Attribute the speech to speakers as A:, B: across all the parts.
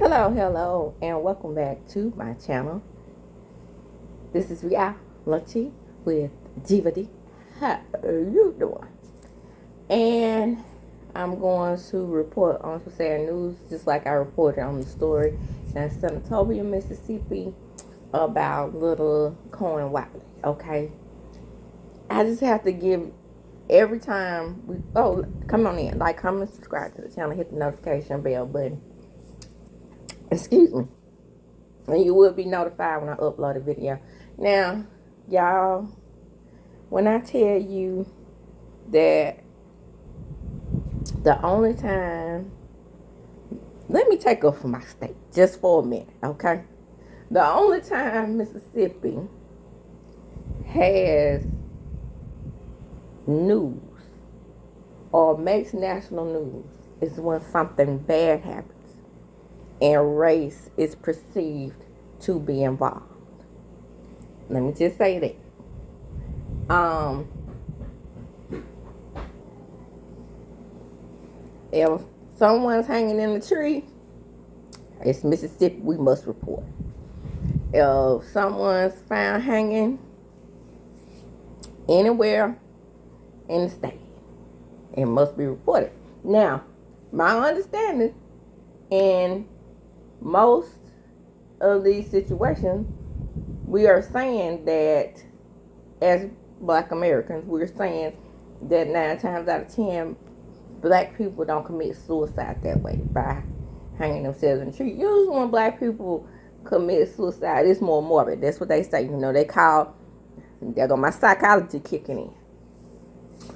A: Hello, and welcome back to my channel. This is Reality with Diva D. How are you doing? And I'm going to report on some sad news, just like I reported on the story in Senatobia, Mississippi, about little Cohen Wiley. Okay, I just have to give every time we come on in, like, comment, subscribe to the channel, hit the notification bell button. Excuse me. And you will be notified when I upload a video. Now, y'all, when I tell you that the only time, let me take up for my state just for a minute, okay? The only time Mississippi has news or makes national news is when something bad happens and race is perceived to be involved. Let me just say that. If someone's hanging in the tree, it's Mississippi, we must report. If someone's found hanging anywhere in the state, it must be reported. Now, my understanding, in most of these situations, we are saying that as Black Americans, we're saying that 9 times out of 10, Black people don't commit suicide that way by hanging themselves in the tree. Usually when Black people commit suicide, it's more morbid. That's what they say. They call, there go my psychology kicking in.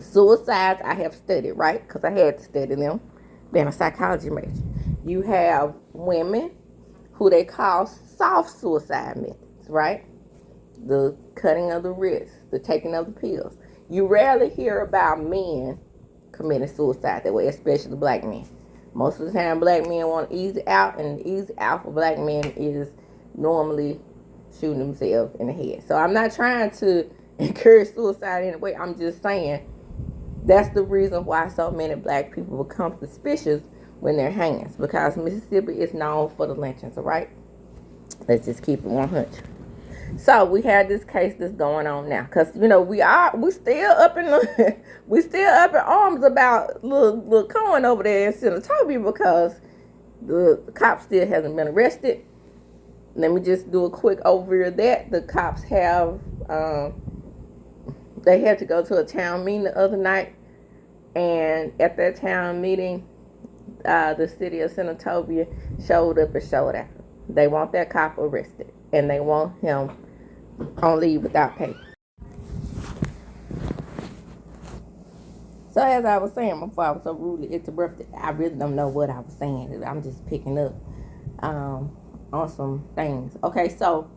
A: Suicides I have studied, right? Because I had to study them, being a psychology major. You have women who they call soft suicide methods, right? The cutting of the wrist, the taking of the pills. You rarely hear about men committing suicide that way, especially Black men. Most of the time, Black men want to ease out, and the easy out for Black men is normally shooting themselves in the head. So I'm not trying to encourage suicide in a way. I'm just saying that's the reason why so many Black people become suspicious when they're hanging, because Mississippi is known for the lynchings, all right? Let's just keep it 100. So we had this case that's going on now, because we still up in the we still up in arms about little Cohen over there in Senatobia, because the cop still hasn't been arrested. Let me just do a quick overview of that. The cops have they had to go to a town meeting the other night, and at that town meeting, the city of Senatobia showed up and showed out. They want that cop arrested, and they want him on leave without pay. So as I was saying before I was so rudely interrupted, I really don't know what I was saying. I'm just picking up on some things. Okay, so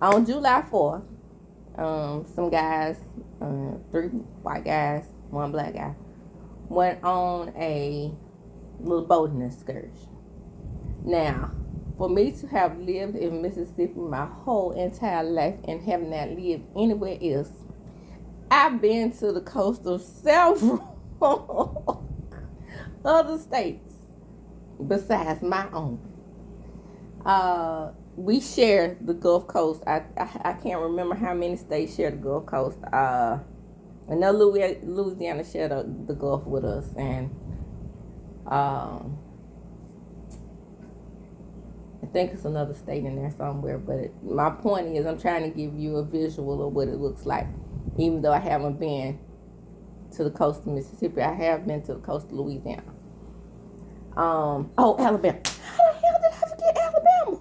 A: on July 4th, some guys, 3 white guys, 1 Black guy, went on a little boating excursion. Now, for me to have lived in Mississippi my whole entire life and have not lived anywhere else, I've been to the coast of several other states besides my own. We share the Gulf Coast. I can't remember how many states share the Gulf Coast. I know Louisiana shared the Gulf with us, and I think it's another state in there somewhere. But my point is, I'm trying to give you a visual of what it looks like. Even though I haven't been to the coast of Mississippi, I have been to the coast of Louisiana. Alabama. How the hell did I forget Alabama?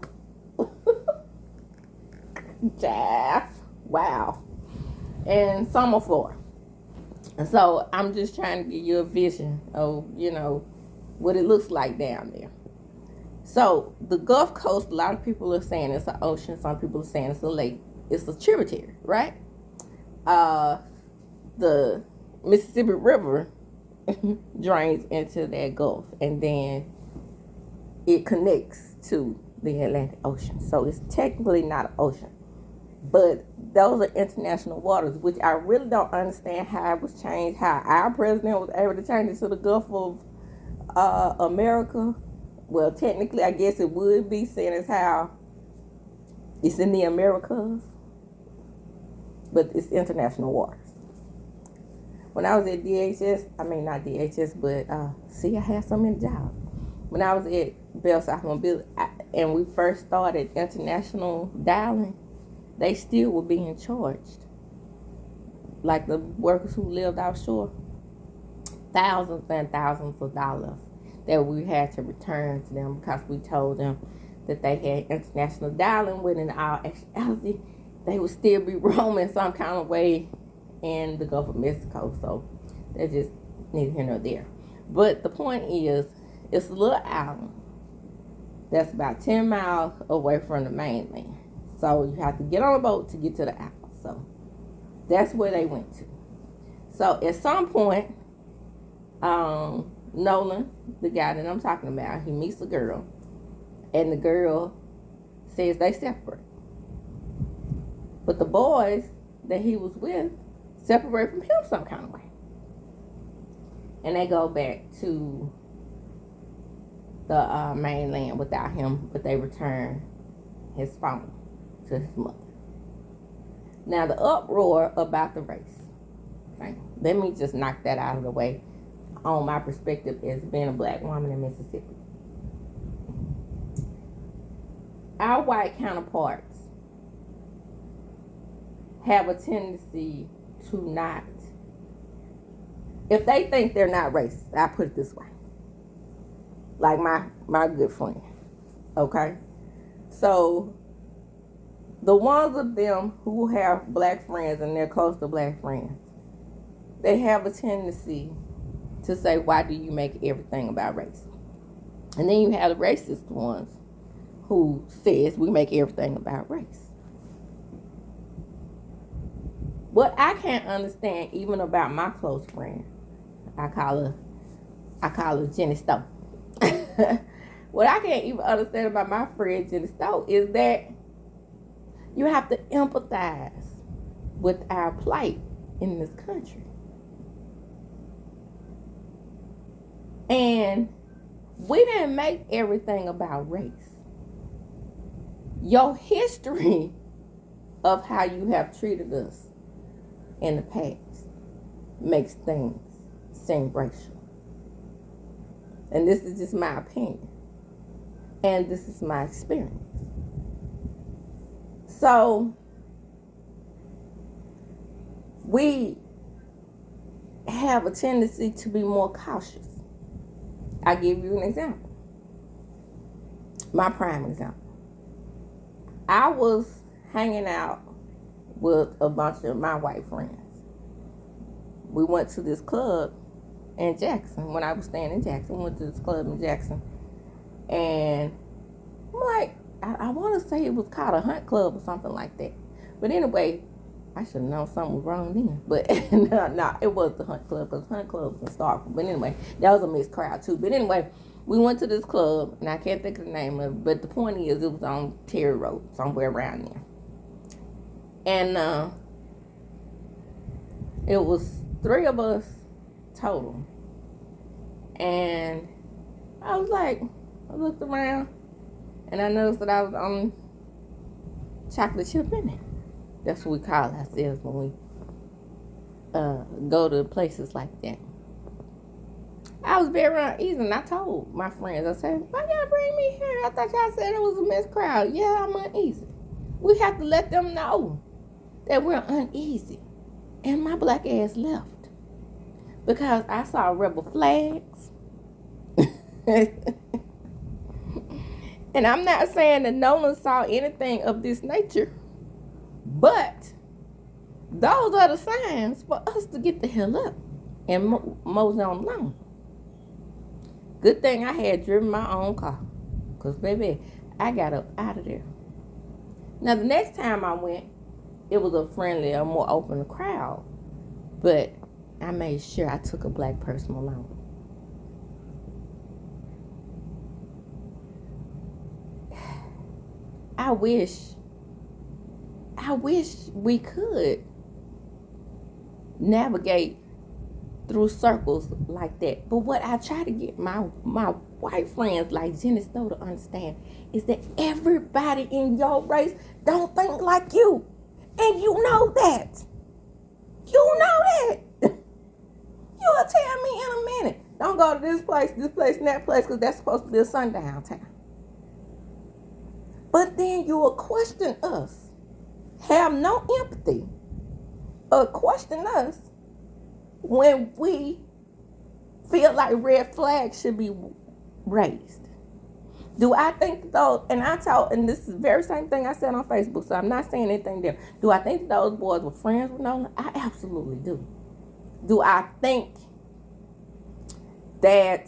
A: Yeah. Wow. And some of Florida. And so I'm just trying to give you a vision of, what it looks like down there. So the Gulf Coast, a lot of people are saying it's an ocean. Some people are saying it's a lake. It's a tributary, right? The Mississippi River drains into that Gulf, and then it connects to the Atlantic Ocean. So it's technically not an ocean, but those are international waters, which I really don't understand how it was changed, how our president was able to change it to the Gulf of America well, technically, I guess it would be seen as how it's in the Americas, but it's international waters. When I was at DHS, I mean, not DHS, but see, I had so many jobs. When I was at Bell South Mobility, and we first started international dialing, they still were being charged. Like the workers who lived offshore, thousands and thousands of dollars that we had to return to them because we told them that they had international dialing, when in our actuality, they would still be roaming some kind of way in the Gulf of Mexico. So that's just neither here nor there. But the point is, it's a little island that's about 10 miles away from the mainland. So you have to get on a boat to get to the island. So that's where they went to. So at some point, Nolan, the guy that I'm talking about, he meets a girl, and the girl says they separate. But the boys that he was with separate from him some kind of way. And they go back to the mainland without him, but they return his phone to his mother. Now, the uproar about the race. Okay? Let me just knock that out of the way on my perspective as being a black woman in Mississippi. Our white counterparts have a tendency to not, if they think they're not racist, I put it this way, like my good friend, okay? So the ones of them who have black friends and they're close to black friends, they have a tendency to say, why do you make everything about race? And then you have the racist ones who says we make everything about race. What I can't understand even about my close friend, I call her Jenny Stowe. What I can't even understand about my friend Jenny Stowe is that you have to empathize with our plight in this country. And we didn't make everything about race. Your history of how you have treated us in the past makes things seem racial. And this is just my opinion. And this is my experience. So, we have a tendency to be more cautious. I'll give you an example. My prime example. I was hanging out with a bunch of my white friends. We went to this club in Jackson. When I was staying in Jackson, we went to this club in Jackson. And I'm like, I want to say it was called a Hunt Club or something like that. But anyway, I should have known something was wrong then. But no, it was the Hunt Club, because Hunt Club was in Starkville. But anyway, that was a mixed crowd too. But anyway, we went to this club, and I can't think of the name of it. But the point is, it was on Terry Road, somewhere around there. And it was 3 of us total. And I was like, I looked around, and I noticed that I was on chocolate chip in it. That's what we call ourselves when we go to places like that. I was very uneasy, and I told my friends, I said, why y'all bring me here? I thought y'all said it was a mixed crowd. Yeah, I'm uneasy. We have to let them know that we're uneasy. And my black ass left. Because I saw rebel flags. And I'm not saying that Nolan saw anything of this nature. But those are the signs for us to get the hell up and mosey on along. Good thing I had driven my own car. Because, baby, I got up out of there. Now, the next time I went, it was a friendlier, more open crowd. But I made sure I took a black person along. I wish we could navigate through circles like that. But what I try to get my white friends like Jenny Snow to understand is that everybody in your race don't think like you. And you know that. You know that. You'll tell me in a minute. Don't go to this place, and that place, because that's supposed to be a sundown town. But then you will question us, have no empathy, or question us when we feel like red flags should be raised. Do I think those, and this is the very same thing I said on Facebook, so I'm not saying anything there. Do I think that those boys were friends with Nolan? I absolutely do. Do I think that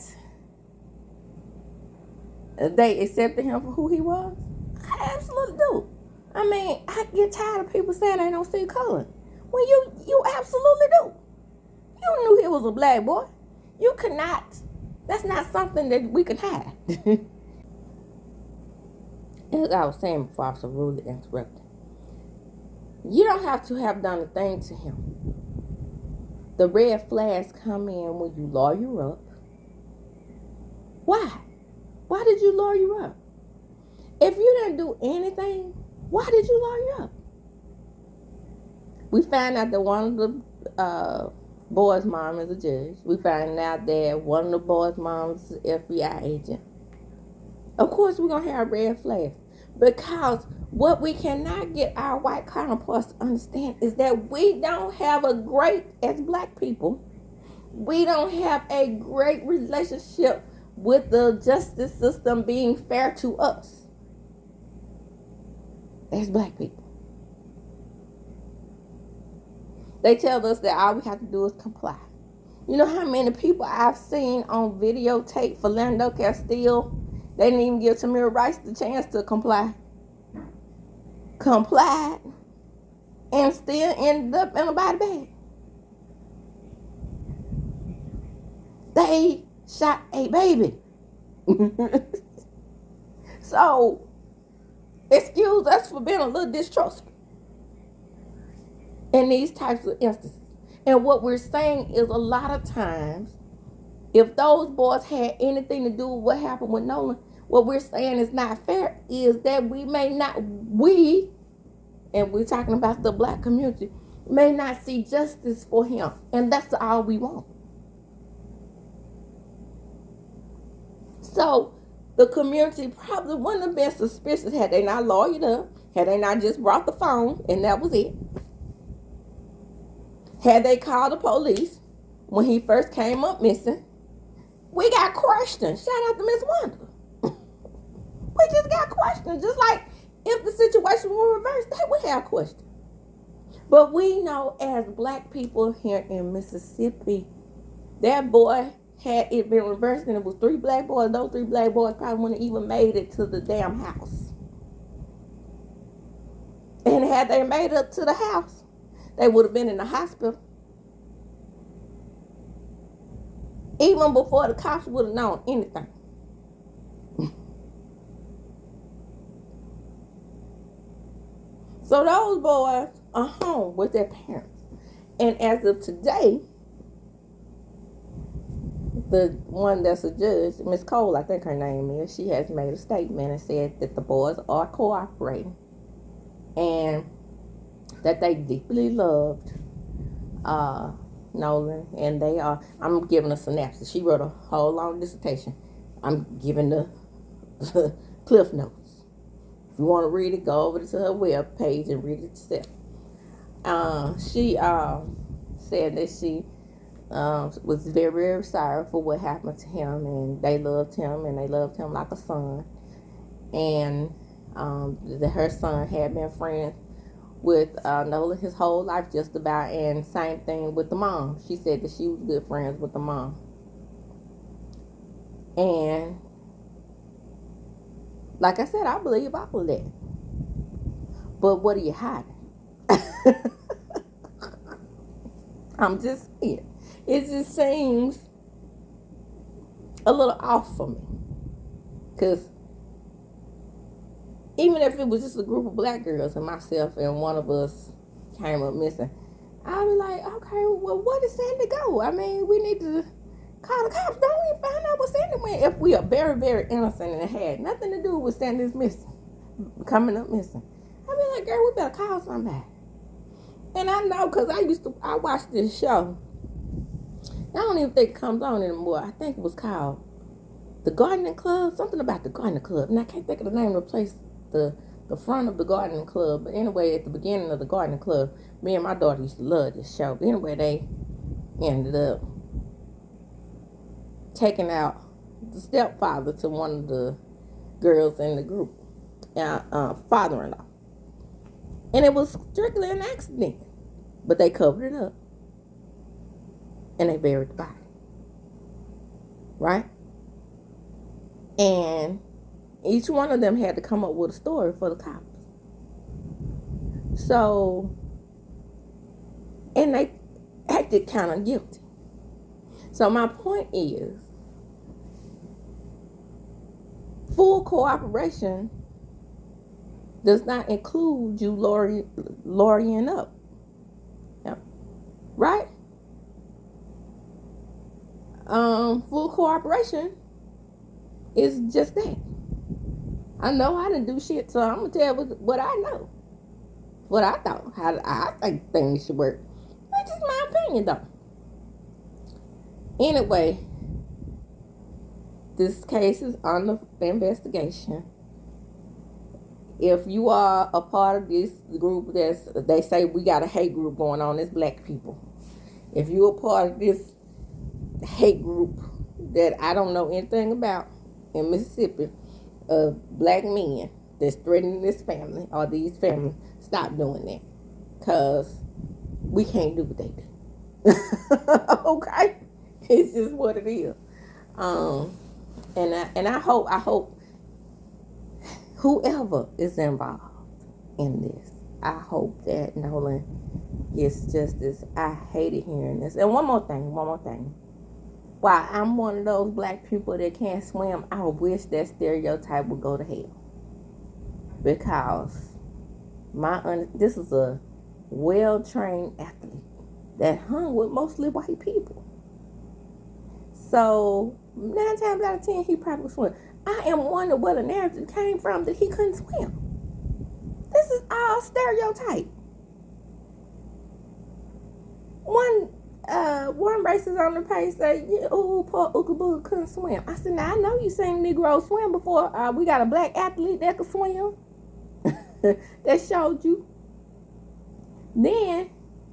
A: they accepted him for who he was? I absolutely do. I mean, I get tired of people saying they don't see color. When you absolutely do. You knew he was a black boy. You could not. That's not something that we can hide. As I was saying before I was so rudely interrupted, you don't have to have done a thing to him. The red flags come in when you lawyer up. Why? Why did you lawyer up? If you didn't do anything, why did you lawyer up? We found out that one of the boys' mom is a judge. We found out that one of the boys' moms is an FBI agent. Of course, we're going to have red flags. Because what we cannot get our white counterparts to understand is that we don't have as black people, we don't have a great relationship with the justice system being fair to us as black people. They tell us that all we have to do is comply. You know how many people I've seen on videotape Philando Castile? They didn't even give Tamir Rice the chance to comply. Complied and still ended up in a body bag. They shot a baby. So, excuse us for being a little distrustful in these types of instances. And what we're saying is a lot of times, if those boys had anything to do with what happened with Nolan, what we're saying is not fair is that and we're talking about the black community, may not see justice for him. And that's all we want. So the community probably wouldn't have been suspicious had they not lawyered up, had they not just brought the phone and that was it. Had they called the police when he first came up missing, we got questioned. Shout out to Miss Wanda. We just got questioned. Just like if the situation were reversed, they would have questions. But we know as black people here in Mississippi, that boy, had it been reversed and it was 3 black boys, those 3 black boys probably wouldn't have even made it to the damn house. And had they made it to the house, they would have been in the hospital. Even before the cops would have known anything. So those boys are home with their parents. And as of today, the one that's a judge, Miss Cole, I think her name is, she has made a statement and said that the boys are cooperating and that they deeply loved Nolan, and they are, I'm giving a synopsis. She wrote a whole long dissertation. I'm giving the cliff notes. If you want to read it, go over to her web page and read it yourself. She said that she was very, very sorry for what happened to him, and they loved him, and they loved him like a son. And that her son had been friends with Nolan his whole life just about, and same thing with the mom. She said that she was good friends with the mom. And like I said, I believe all of that. But what are you hiding? I'm just saying. It just seems a little off for me. Because even if it was just a group of black girls and myself and one of us came up missing, I'd be like, okay, well, what is saying to go? I mean, we need to Call the cops. Don't we find out what's anywhere if we are very, very innocent and it had nothing to do with Sandy's missing, coming up missing. I be like, girl, we better call somebody. And I know because I watched this show. I don't even think it comes on anymore. I think it was called The Gardening Club, something about the Gardening Club. And I can't think of the name of the place, the front of the Gardening Club. But anyway, at the beginning of the Gardening Club, me and my daughter used to love this show. But anyway, they ended up taking out the stepfather to one of the girls in the group, father-in-law. And it was strictly an accident. But they covered it up. And they buried the body. Right? And each one of them had to come up with a story for the cops. So, and they acted kind of guilty. So my point is, full cooperation does not include you lawyering up. Right? Full cooperation is just that. I know I didn't do shit, so I'm gonna tell what I know, what I thought, how I think things should work. That's just my opinion, though. Anyway, this case is under investigation. If you are a part of this group, they say we got a hate group going on, it's black people. If you're a part of this hate group that I don't know anything about in Mississippi, of black men that's threatening this family or these families, stop doing that. Because we can't do what they do. Okay? It's just what it is. And I hope whoever is involved in this, I hope that Nolan gets justice. I hated hearing this. And one more thing. While I'm one of those black people that can't swim, I wish that stereotype would go to hell. Because this is a well-trained athlete that hung with mostly white people. So 9 times out of 10, he probably swim. I am wondering where the narrative came from that he couldn't swim. This is all stereotype. One racist on the page said, "Oh, poor Ooga Booga couldn't swim." I said, "Now I know you seen Negro swim before. We got a black athlete that could swim that showed you." Then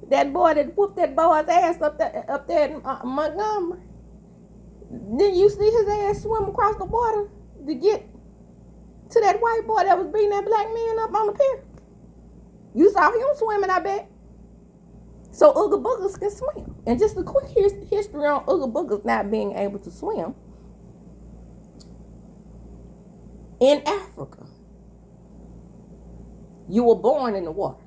A: that boy that whooped that boy's ass up there in Montgomery. Didn't you see his ass swim across the water to get to that white boy that was beating that black man up on the pier? You saw him swimming, I bet. So Ooga Boogers can swim. And just a quick history on Ooga Boogers not being able to swim. In Africa, you were born in the water,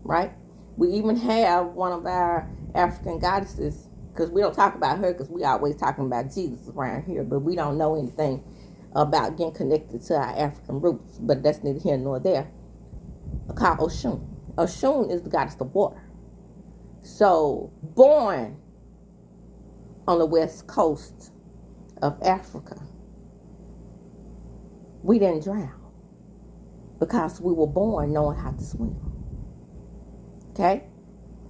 A: right? We even have one of our African goddesses, because we don't talk about her because we always talking about Jesus around here, but we don't know anything about getting connected to our African roots, but that's neither here nor there, called Oshun. Oshun is the goddess of water. So, born on the west coast of Africa, we didn't drown because we were born knowing how to swim. Okay?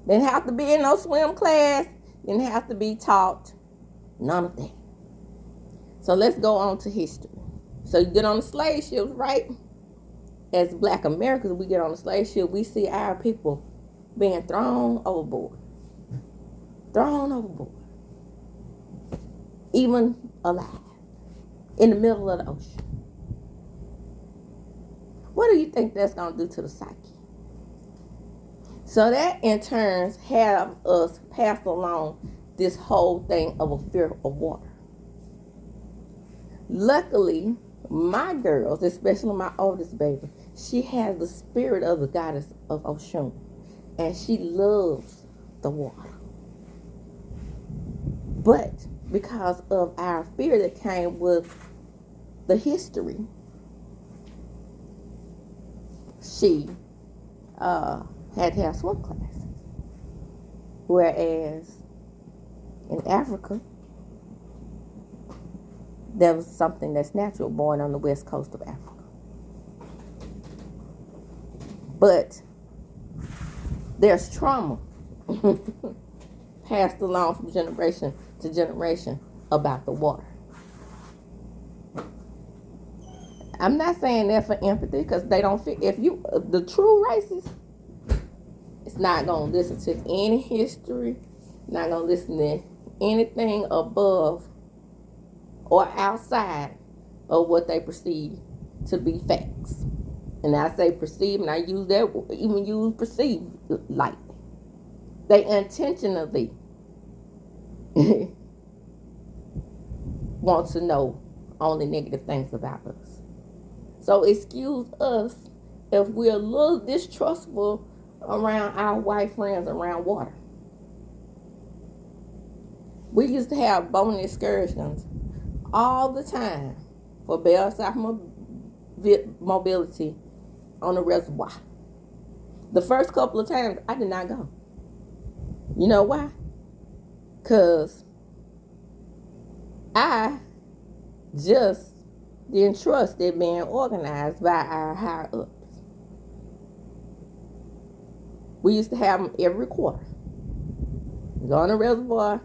A: Didn't have to be in no swim class. Didn't have to be taught. None of that. So let's go on to history. So you get on the slave ships, right? As black Americans, we get on the slave ship, we see our people being thrown overboard. Thrown overboard. Even alive. In the middle of the ocean. What do you think that's going to do to the psyche? So that in turn have us pass along this whole thing of a fear of water. Luckily, my girls, especially my oldest baby, she has the spirit of the goddess of Oshun. And she loves the water. But because of our fear that came with the history, she had to have swim classes. Whereas in Africa, That was something that's natural born on the west coast of Africa. But there's trauma passed along from generation to generation about the water. I'm not saying that for empathy, because they don't fit. If you, the true racist, it's not going to listen to any history, not going to listen to anything above or outside of what they perceive to be facts. And I say perceive, and I use that, even use perceive lightly. They intentionally want to know only negative things about us. So excuse us if we're a little distrustful around our white friends around water. We used to have boating excursions all the time for Bell South Mobility on the reservoir. The first couple of times, I did not go. You know why? Because I just didn't trust it being organized by our higher ups. We used to have them every quarter. Go on the reservoir,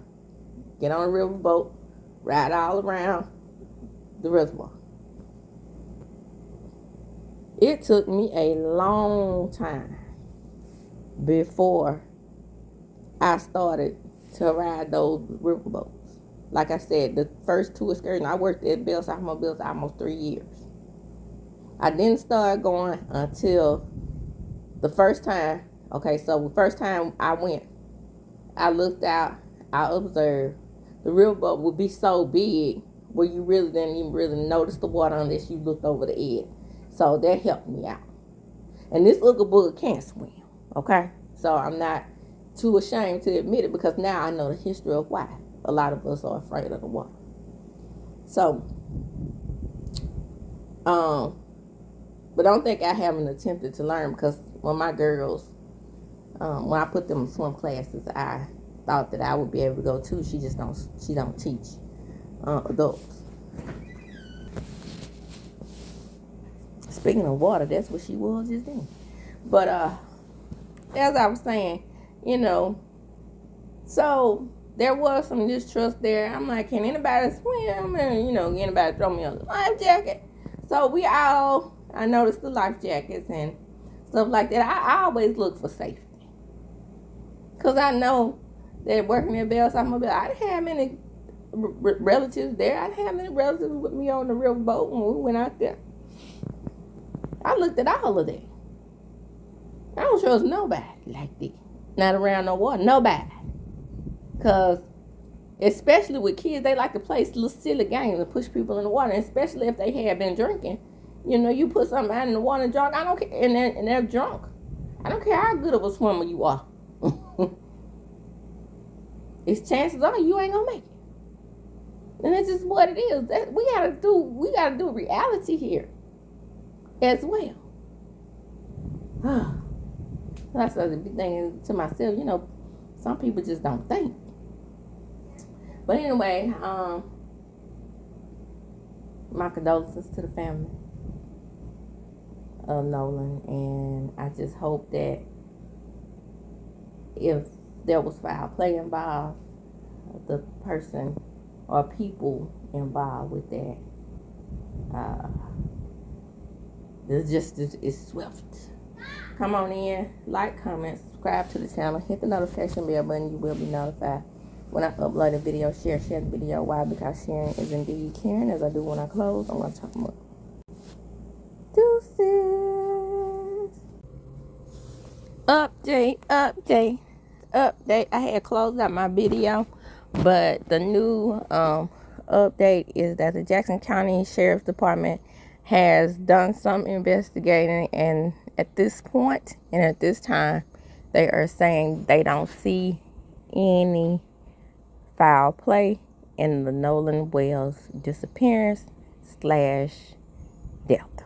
A: get on a river boat, ride all around the reservoir. It took me a long time before I started to ride those river boats. Like I said, the first two excursions, I worked at Bell South Mobility almost 3 years. I didn't start going until the first time. Okay, so the first time I went, I looked out, I observed. The riverboat would be so big where you really didn't even really notice the water unless you looked over the edge. So that helped me out. And this little booger can't swim, okay? So I'm not too ashamed to admit it, because now I know the history of why a lot of us are afraid of the water. So, but I don't think I haven't attempted to learn, because when my girls, when I put them in swim classes, I thought that I would be able to go too. She don't teach adults. Speaking of water, that's what she was just then. But as I was saying, so there was some distrust there. I'm like, can anybody swim? And anybody throw me a life jacket? So I noticed the life jackets and stuff like that. I always look for safety, because I know that working at Bell South Mobile, I didn't have many relatives there. I didn't have many relatives with me on the riverboat when we went out there. I looked at all of that. I don't trust nobody like that. Not around no water. Nobody. Because especially with kids, they like to play little silly games and push people in the water. And especially if they had been drinking. You put something out in the water and drunk. I don't care. And they're drunk. I don't care how good of a swimmer you are. It's chances are you ain't gonna make it. And that's just what it is. We gotta do reality here as well. That's the big thing to myself. Some people just don't think. But anyway, my condolences to the family of Nolan, and I just hope that if there was foul play involved, the person or people involved with that, it's swift. Come on in, like, comment, subscribe to the channel, hit the notification bell button. You will be notified when I upload a video. Share the video. Why? Because sharing is indeed caring. As I do when I close, I'm going to talk more. Deuces. Update. I had closed out my video, but the new update is that the Jackson County Sheriff's Department has done some investigating, and at this point and at this time, they are saying they don't see any foul play in the Nolan Wells disappearance / death.